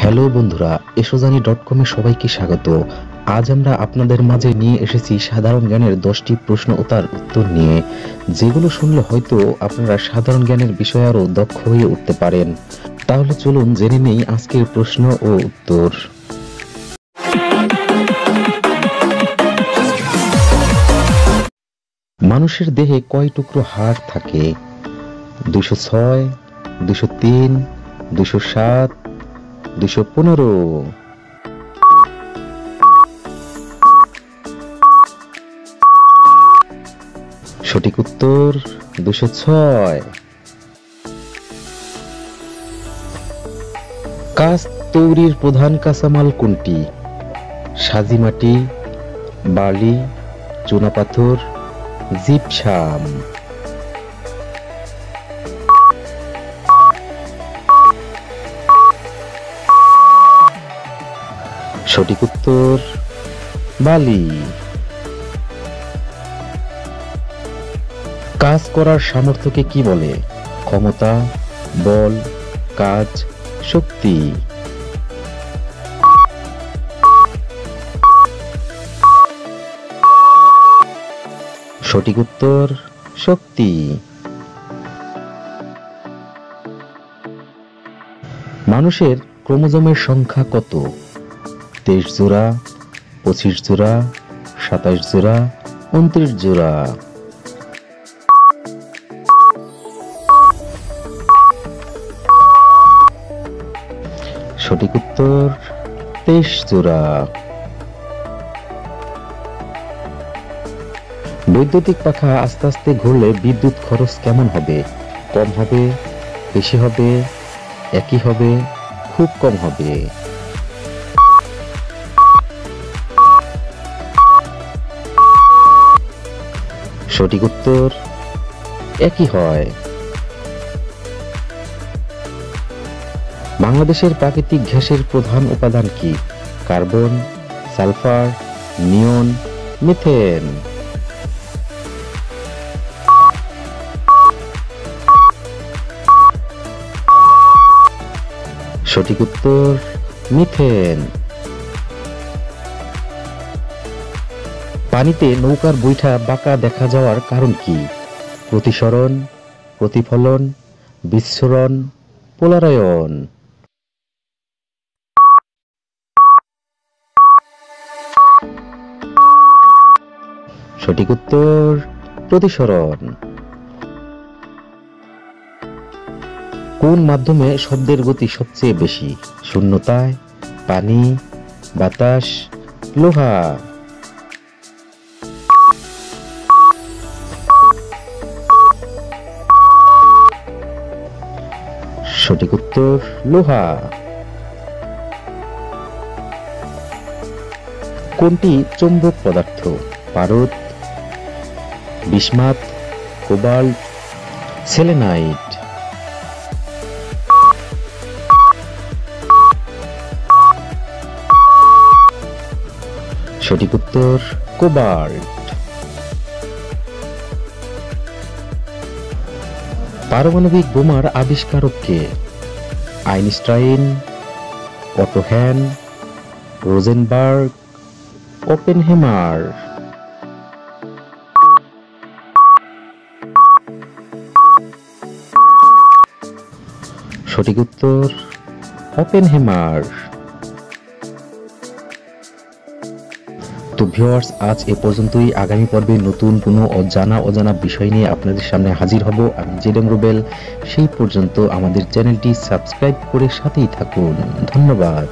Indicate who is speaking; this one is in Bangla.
Speaker 1: হ্যালো বন্ধুরা, এসোজানি.com-এ সবাইকে স্বাগত। আজ আমরা আপনাদের মাঝে নিয়ে এসেছি সাধারণ জ্ঞানের 10টি প্রশ্ন ও তার উত্তর নিয়ে, যেগুলো শুনলে হয়তো আপনারা সাধারণ জ্ঞানের বিষয়ে আরও দক্ষ হয়ে উঠতে পারেন। তাহলে চলুন জেনে নেই আজকের প্রশ্ন ও উত্তর। মানুষের দেহে কয় টুকরো হাড় থাকে? 206, 203, 207, 215। সঠিক উত্তর 206। কাঁচ তৈরির প্রধান কাঁচামাল কোনটি? সাজি মাটি, বালি, চুনাপাথর, জিপসাম। সঠিক উত্তর বালি। কাজ করার সামর্থ্যকে কি বলে? ক্ষমতা, বল, কাজ, শক্তি। সঠিক উত্তর শক্তি। মানুষের ক্রোমোজোমের সংখ্যা কত? 23 জোড়া, 25 জোড়া, 27 জোড়া, 29 জোড়া। সঠিক উত্তর 23 জোড়া। বৈদ্যুতিক পাখা আস্তে আস্তে ঘুরলে বিদ্যুৎ খরচ কেমন হবে? কম হবে, বেশি হবে, একই হবে, খুব কম হবে? সঠিক উত্তর একই হয়। বাংলাদেশের প্রাকৃতিক গ্যাসের প্রধান উপাদান কি? কার্বন, সালফার, নিয়ন, মিথেন। সঠিক উত্তর মিথেন। পানিতে নৌকার বৈঠা বাঁকা দেখা যাওয়ার কারণ কি? প্রতিসরণ, প্রতিফলন, বিচ্ছুরণ, পোলারায়ন। সঠিক উত্তর প্রতিসরণ। কোন মাধ্যমে শব্দের গতি সবচেয়ে বেশি? শূন্যতায়, পানি, বাতাস, লোহা। সঠিক উত্তর লোহা। কোনটি চৌম্বক পদার্থ? পারদ, বিসমাথ, কোবাল্ট, সেলেনাইট। সঠিক উত্তর কোবাল্ট। পারমাণবিক বোমার আবিষ্কারক কে? আইনস্টাইন, অটো হ্যান, রোজেনবার্গ, ওপেনহেমার। সঠিক উত্তর ওপেনহেমার। তো ভিউয়ার্স, আজ এ পর্যন্তই। আগামী পর্বে নতুন কোনো অজানা বিষয় নিয়ে আপনাদের সামনে হাজির হব আমি জেডএম রুবেল। সেই পর্যন্ত আমাদের চ্যানেলটি সাবস্ক্রাইব করে সাথেই থাকুন। ধন্যবাদ।